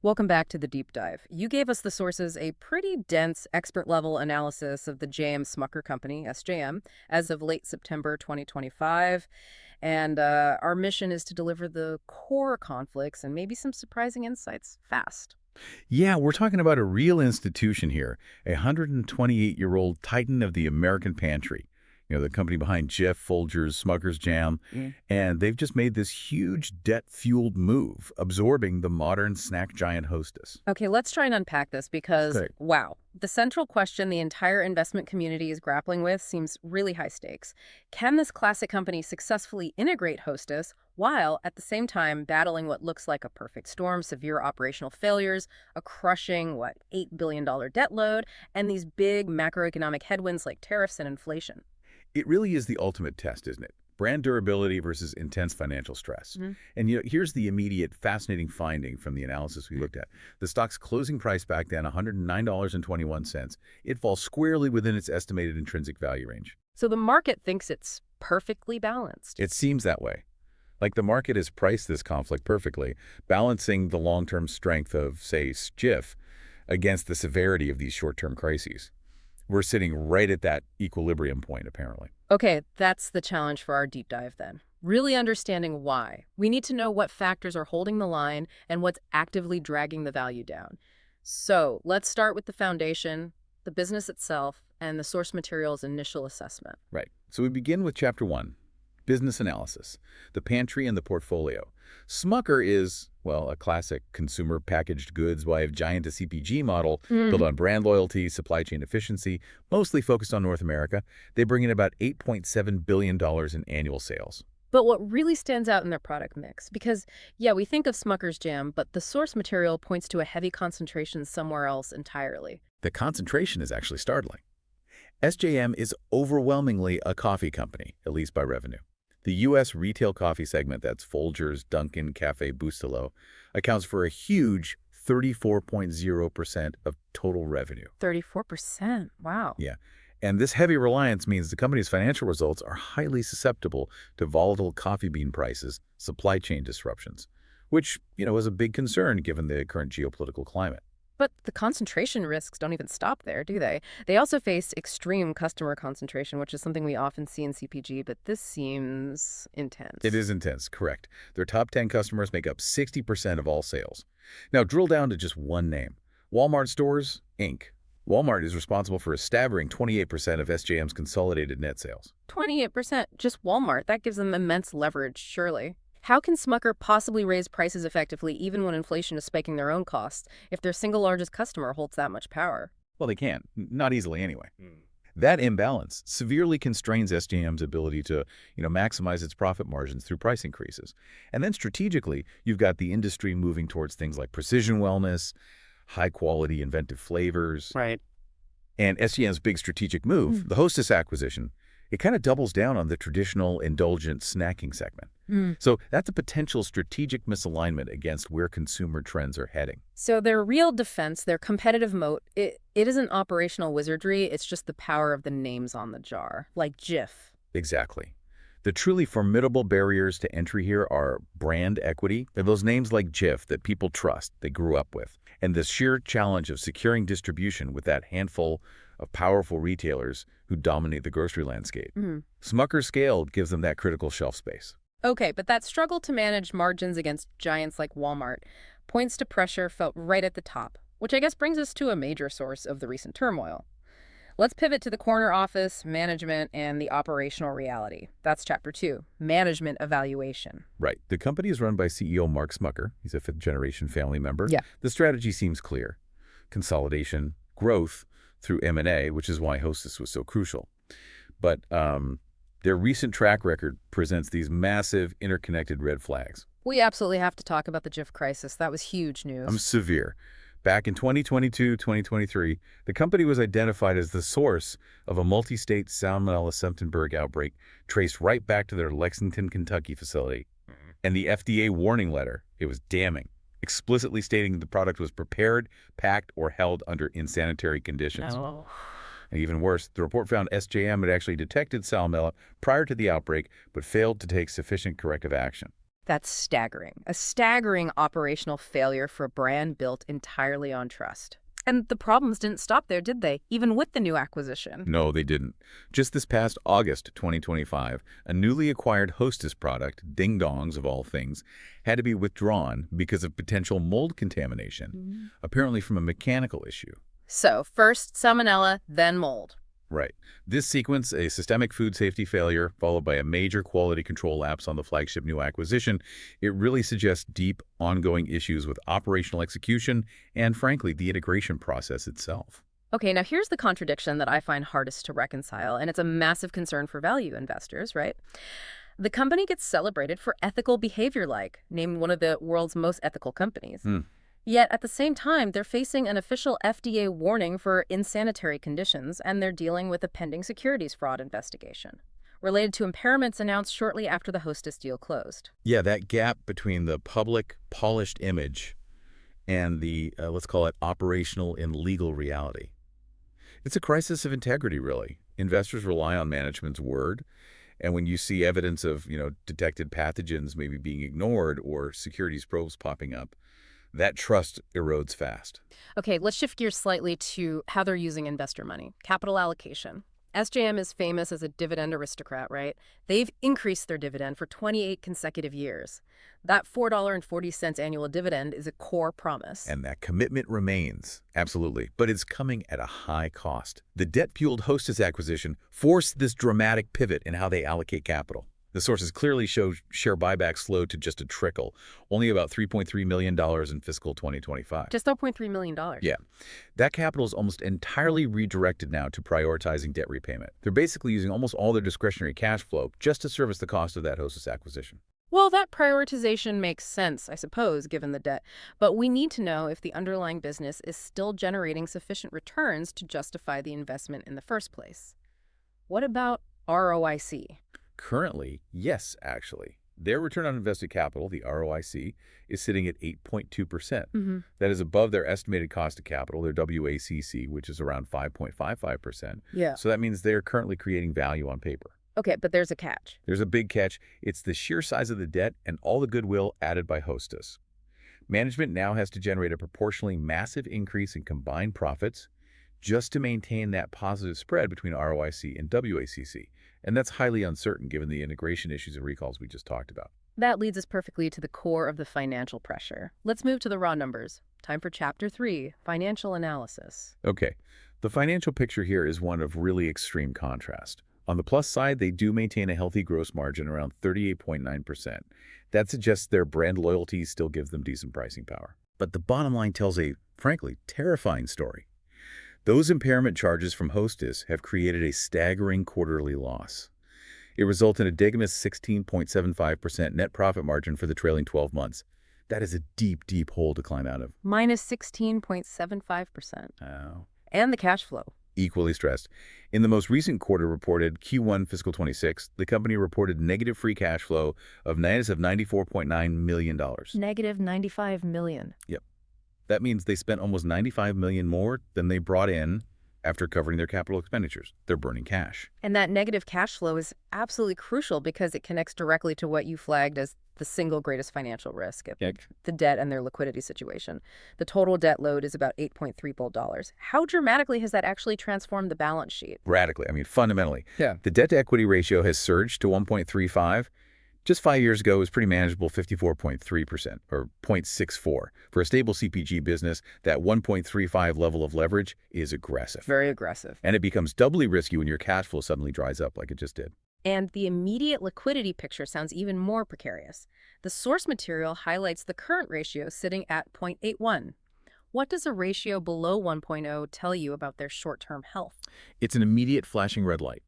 Welcome back to the deep dive. You gave us the sources a pretty dense expert-level analysis of the JM Smucker Company, SJM, as of late September 2025. And our mission is to deliver the core conflicts and maybe some surprising insights fast. Yeah, we're talking about a real institution here, a 128-year-old titan of the American pantry. The company behind Jif, Folgers, Smucker's Jam, and they've just made this huge debt-fueled move, absorbing the modern snack giant Hostess. Okay, let's try and unpack this because, Okay. wow, the central question the entire investment community is grappling with seems really high stakes. Can this classic company successfully integrate Hostess while at the same time battling what looks like a perfect storm, severe operational failures, a crushing, $8 billion debt load, and these big macroeconomic headwinds like tariffs and inflation? It really is the ultimate test, isn't it? Brand durability versus intense financial stress. And here's the immediate fascinating finding from the analysis we looked at. The stock's closing price back then, $109.21. It falls squarely within its estimated intrinsic value range. So the market thinks it's perfectly balanced. It seems that way. Like the market has priced this conflict perfectly, balancing the long-term strength of, say, Jif against the severity of these short-term crises. We're sitting right at that equilibrium point, apparently. Okay, that's the challenge for our deep dive then. Really understanding why. We need to know what factors are holding the line and what's actively dragging the value down. So let's start with the foundation, the business itself, and the source material's initial assessment. Right. So we begin with Chapter 1, Business Analysis, the Pantry and the Portfolio. Smucker is, well, a classic consumer packaged goods by giant CPG model built on brand loyalty, supply chain efficiency, mostly focused on North America. They bring in about $8.7 billion in annual sales. But what really stands out in their product mix? Because, yeah, we think of Smucker's Jam, but the source material points to a heavy concentration somewhere else entirely. The concentration is actually startling. SJM is overwhelmingly a coffee company, at least by revenue. The U.S. retail coffee segment, that's Folgers, Dunkin', Café Bustelo, accounts for a huge 34.0% of total revenue. 34%. Wow. Yeah. And this heavy reliance means the company's financial results are highly susceptible to volatile coffee bean prices, supply chain disruptions, which, is a big concern given the current geopolitical climate. But the concentration risks don't even stop there, do they? They also face extreme customer concentration, which is something we often see in CPG, but this seems intense. It is intense, correct. Their top 10 customers make up 60% of all sales. Now, drill down to just one name. Walmart Stores, Inc. Walmart is responsible for a staggering 28% of SJM's consolidated net sales. 28%, just Walmart. That gives them immense leverage, surely. How can Smucker possibly raise prices effectively even when inflation is spiking their own costs if their single largest customer holds that much power? Well, they can't. Not easily, anyway. That imbalance severely constrains SJM's ability to, maximize its profit margins through price increases. And then strategically, you've got the industry moving towards things like precision wellness, high-quality inventive flavors. Right. And SJM's big strategic move, the Hostess acquisition, it kind of doubles down on the traditional indulgent snacking segment. So that's a potential strategic misalignment against where consumer trends are heading. So their real defense, their competitive moat, it isn't operational wizardry, it's just the power of the names on the jar, like Jif. Exactly. The truly formidable barriers to entry here are brand equity. They're those names like Jif that people trust, they grew up with, and the sheer challenge of securing distribution with that handful of powerful retailers who dominate the grocery landscape. Smucker's scale gives them that critical shelf space. Okay, but that struggle to manage margins against giants like Walmart points to pressure felt right at the top, which I guess brings us to a major source of the recent turmoil. Let's pivot to the corner office, management, and the operational reality. That's Chapter 2, Management Evaluation. Right. The company is run by CEO Mark Smucker. He's a fifth-generation family member. Yeah. The strategy seems clear. Consolidation, growth through M&A, which is why Hostess was so crucial. But their recent track record presents these massive interconnected red flags. We absolutely have to talk about the Jif crisis. That was huge news. Severe. Back in 2022-2023, the company was identified as the source of a multi-state Salmonella Septemberg outbreak traced right back to their Lexington, Kentucky facility. And the FDA warning letter, it was damning, explicitly stating the product was prepared, packed, or held under insanitary conditions. Oh. And even worse, the report found SJM had actually detected salmonella prior to the outbreak, but failed to take sufficient corrective action. That's staggering. A staggering operational failure for a brand built entirely on trust. And the problems didn't stop there, did they? Even with the new acquisition. No, they didn't. Just this past August 2025, a newly acquired Hostess product, Ding Dongs of all things, had to be withdrawn because of potential mold contamination, apparently from a mechanical issue. So, first salmonella, then mold. Right. This sequence, a systemic food safety failure, followed by a major quality control lapse on the flagship new acquisition, it really suggests deep, ongoing issues with operational execution and, frankly, the integration process itself. Okay, now here's the contradiction that I find hardest to reconcile, and it's a massive concern for value investors, right? The company gets celebrated for ethical behavior, named one of the world's most ethical companies. Yet, at the same time, they're facing an official FDA warning for insanitary conditions, and they're dealing with a pending securities fraud investigation related to impairments announced shortly after the Hostess deal closed. Yeah, that gap between the public, polished image and the, let's call it, operational and legal reality. It's a crisis of integrity, really. Investors rely on management's word, and when you see evidence of, detected pathogens maybe being ignored or securities probes popping up, that trust erodes fast. Okay, let's shift gears slightly to how they're using investor money. Capital allocation. SJM is famous as a dividend aristocrat, right? They've increased their dividend for 28 consecutive years. That $4.40 annual dividend is a core promise. And that commitment remains, absolutely, but it's coming at a high cost. The debt-fueled Hostess acquisition forced this dramatic pivot in how they allocate capital. The sources clearly show share buybacks slowed to just a trickle, only about $3.3 million in fiscal 2025. Just $0.3 million. Yeah. That capital is almost entirely redirected now to prioritizing debt repayment. They're basically using almost all their discretionary cash flow just to service the cost of that Hostess acquisition. Well, that prioritization makes sense, I suppose, given the debt. But we need to know if the underlying business is still generating sufficient returns to justify the investment in the first place. What about ROIC? Currently, yes, actually. Their return on invested capital, the ROIC, is sitting at 8.2%. That is above their estimated cost of capital, their WACC, which is around 5.55%. Yeah. So that means they're currently creating value on paper. Okay, but there's a catch. There's a big catch. It's the sheer size of the debt and all the goodwill added by Hostess. Management now has to generate a proportionally massive increase in combined profits just to maintain that positive spread between ROIC and WACC. And that's highly uncertain given the integration issues and recalls we just talked about. That leads us perfectly to the core of the financial pressure. Let's move to the raw numbers. Time for Chapter 3, Financial Analysis. Okay, the financial picture here is one of really extreme contrast. On the plus side, they do maintain a healthy gross margin around 38.9%. That suggests their brand loyalty still gives them decent pricing power. But the bottom line tells a, frankly, terrifying story. Those impairment charges from Hostess have created a staggering quarterly loss. It resulted in a digamous 16.75% net profit margin for the trailing 12 months. That is a deep, deep hole to climb out of. Minus 16.75%. Oh. And the cash flow. Equally stressed. In the most recent quarter reported, Q1 fiscal 26, the company reported negative free cash flow of $94.9 million. Negative $95 million. Yep. That means they spent almost $95 million more than they brought in after covering their capital expenditures. They're burning cash. And that negative cash flow is absolutely crucial because it connects directly to what you flagged as the single greatest financial risk, the debt and their liquidity situation. The total debt load is about $8.3 billion. How dramatically has that actually transformed the balance sheet? Radically. I mean, fundamentally. Yeah. The debt-to-equity ratio has surged to 1.35. Just 5 years ago, it was pretty manageable, 54.3%, or 0.64. For a stable CPG business, that 1.35 level of leverage is aggressive. Very aggressive. And it becomes doubly risky when your cash flow suddenly dries up like it just did. And the immediate liquidity picture sounds even more precarious. The source material highlights the current ratio sitting at 0.81. What does a ratio below 1.0 tell you about their short-term health? It's an immediate flashing red light.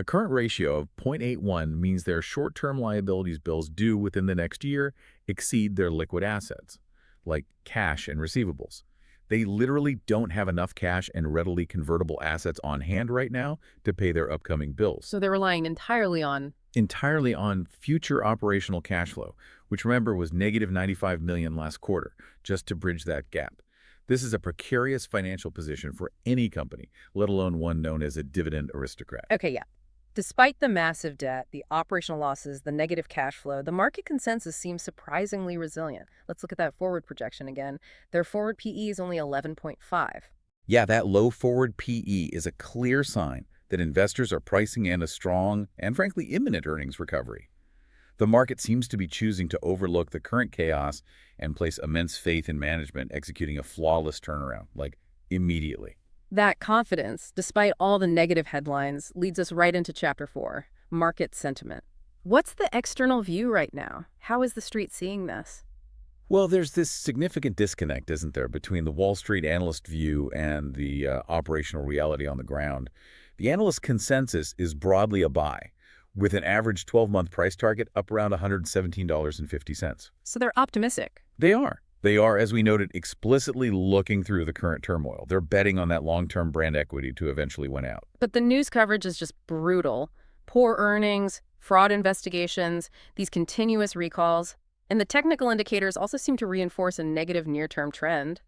A current ratio of 0.81 means their short-term liabilities bills due within the next year exceed their liquid assets, like cash and receivables. They literally don't have enough cash and readily convertible assets on hand right now to pay their upcoming bills. So they're relying entirely on future operational cash flow, which remember was negative $95 million last quarter, just to bridge that gap. This is a precarious financial position for any company, let alone one known as a dividend aristocrat. Okay, yeah. Despite the massive debt, the operational losses, the negative cash flow, the market consensus seems surprisingly resilient. Let's look at that forward projection again. Their forward PE is only 11.5. Yeah, that low forward PE is a clear sign that investors are pricing in a strong and frankly imminent earnings recovery. The market seems to be choosing to overlook the current chaos and place immense faith in management executing a flawless turnaround, like immediately. That confidence, despite all the negative headlines, leads us right into Chapter 4, market sentiment. What's the external view right now? How is the street seeing this? Well, there's this significant disconnect, isn't there, between the Wall Street analyst view and the operational reality on the ground. The analyst consensus is broadly a buy, with an average 12-month price target up around $117.50. So they're optimistic. They are. They are, as we noted, explicitly looking through the current turmoil. They're betting on that long-term brand equity to eventually win out. But the news coverage is just brutal. Poor earnings, fraud investigations, these continuous recalls. And the technical indicators also seem to reinforce a negative near-term trend.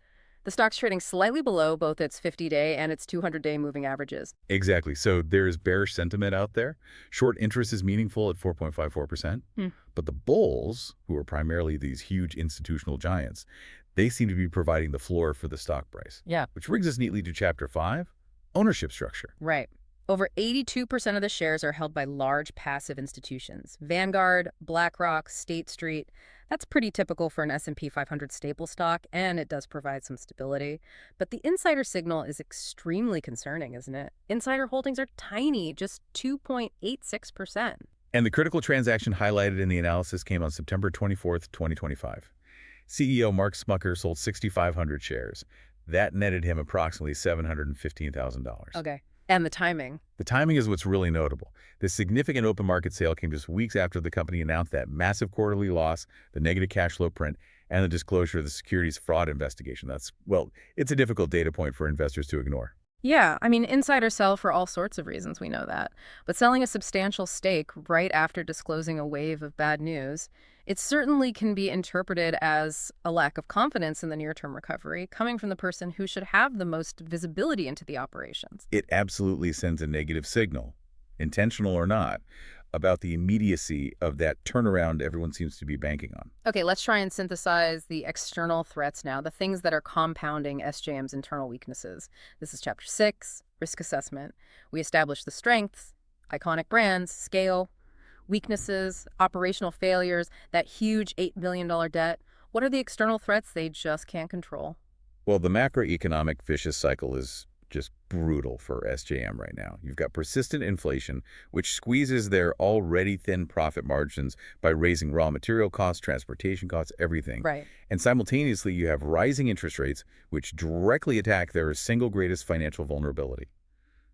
The stock's trading slightly below both its 50-day and its 200-day moving averages. Exactly. So there is bearish sentiment out there. Short interest is meaningful at 4.54%. But the bulls, who are primarily these huge institutional giants, they seem to be providing the floor for the stock price. Yeah. Which brings us neatly to Chapter 5, ownership structure. Right. Over 82% of the shares are held by large passive institutions. Vanguard, BlackRock, State Street. That's pretty typical for an S&P 500 staple stock, and it does provide some stability. But the insider signal is extremely concerning, isn't it? Insider holdings are tiny, just 2.86%. And the critical transaction highlighted in the analysis came on September 24th, 2025. CEO Mark Smucker sold 6,500 shares. That netted him approximately $715,000. Okay. And the timing. The timing is what's really notable. This significant open market sale came just weeks after the company announced that massive quarterly loss, the negative cash flow print, and the disclosure of the securities fraud investigation. It's a difficult data point for investors to ignore. Yeah, I mean, insiders sell for all sorts of reasons, we know that. But selling a substantial stake right after disclosing a wave of bad news, it certainly can be interpreted as a lack of confidence in the near-term recovery coming from the person who should have the most visibility into the operations. It absolutely sends a negative signal, intentional or not, about the immediacy of that turnaround everyone seems to be banking on. Okay, let's try and synthesize the external threats now, the things that are compounding SJM's internal weaknesses. This is Chapter 6, risk assessment. We established the strengths, iconic brands, scale, weaknesses, operational failures, that huge $8 billion debt. What are the external threats they just can't control? Well, the macroeconomic vicious cycle is just brutal for SJM right now. You've got persistent inflation, which squeezes their already thin profit margins by raising raw material costs, transportation costs, everything. Right. And simultaneously, you have rising interest rates, which directly attack their single greatest financial vulnerability,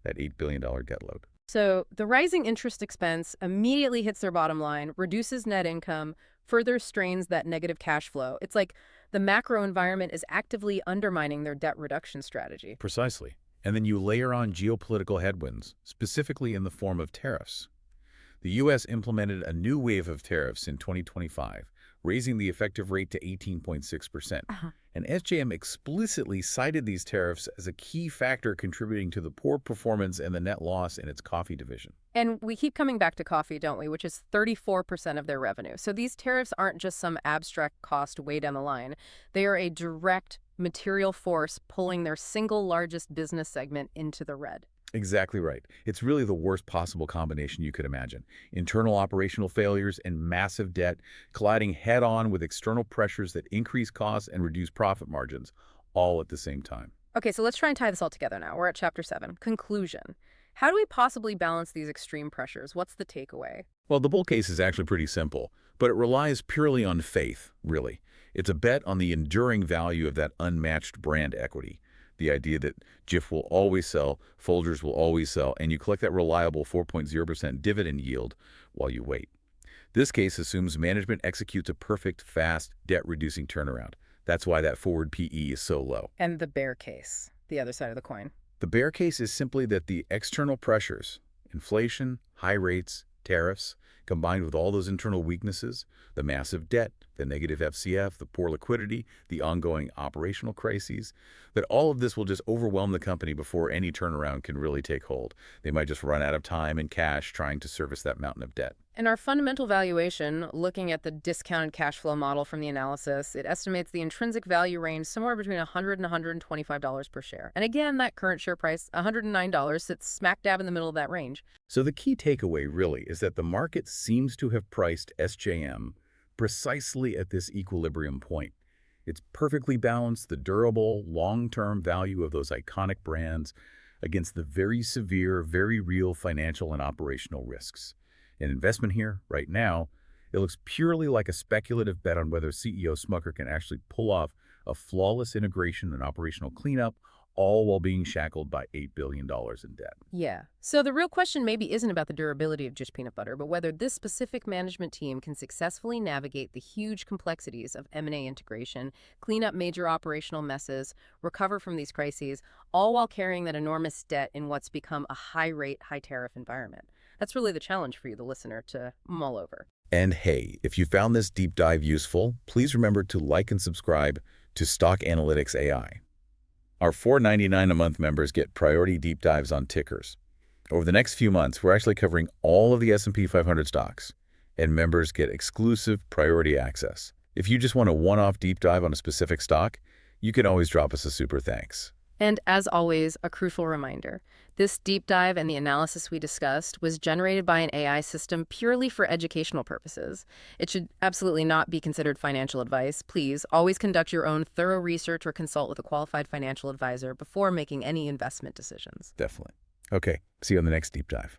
that $8 billion debt load. So the rising interest expense immediately hits their bottom line, reduces net income, further strains that negative cash flow. It's like the macro environment is actively undermining their debt reduction strategy. Precisely. And then you layer on geopolitical headwinds, specifically in the form of tariffs. The U.S. implemented a new wave of tariffs in 2025, raising the effective rate to 18.6%. And SJM explicitly cited these tariffs as a key factor contributing to the poor performance and the net loss in its coffee division. And we keep coming back to coffee, don't we, which is 34% of their revenue. So these tariffs aren't just some abstract cost way down the line. They are a direct material force pulling their single largest business segment into the red. Exactly right. It's really the worst possible combination you could imagine. Internal operational failures and massive debt colliding head-on with external pressures that increase costs and reduce profit margins, all at the same time. Okay, so let's try and tie this all together now. We're at Chapter 7, conclusion. How do we possibly balance these extreme pressures? What's the takeaway? Well, the bull case is actually pretty simple, but it relies purely on faith, really. It's a bet on the enduring value of that unmatched brand equity. The idea that Jif will always sell, Folgers will always sell, and you collect that reliable 4.0% dividend yield while you wait. This case assumes management executes a perfect, fast, debt-reducing turnaround. That's why that forward PE is so low. And the bear case, the other side of the coin. The bear case is simply that the external pressures, inflation, high rates, tariffs, combined with all those internal weaknesses, the massive debt, the negative FCF, the poor liquidity, the ongoing operational crises, that all of this will just overwhelm the company before any turnaround can really take hold. They might just run out of time and cash trying to service that mountain of debt. And our fundamental valuation, looking at the discounted cash flow model from the analysis, it estimates the intrinsic value range somewhere between $100 and $125 per share. And again, that current share price, $109, sits smack dab in the middle of that range. So the key takeaway really is that the market seems to have priced SJM precisely at this equilibrium point. It's perfectly balanced the durable, long-term value of those iconic brands against the very severe, very real financial and operational risks. An investment here, right now, it looks purely like a speculative bet on whether CEO Smucker can actually pull off a flawless integration and operational cleanup, all while being shackled by $8 billion in debt. Yeah. So the real question maybe isn't about the durability of Jish peanut butter, but whether this specific management team can successfully navigate the huge complexities of M&A integration, clean up major operational messes, recover from these crises, all while carrying that enormous debt in what's become a high-rate, high-tariff environment. That's really the challenge for you, the listener, to mull over. And hey, if you found this deep dive useful, please remember to like and subscribe to Stock Analytics AI. Our $4.99 a month members get priority deep dives on tickers. Over the next few months, we're actually covering all of the S&P 500 stocks, and members get exclusive priority access. If you just want a one-off deep dive on a specific stock, you can always drop us a super thanks. And as always, a crucial reminder. This deep dive and the analysis we discussed was generated by an AI system purely for educational purposes. It should absolutely not be considered financial advice. Please always conduct your own thorough research or consult with a qualified financial advisor before making any investment decisions. Definitely. Okay, see you on the next deep dive.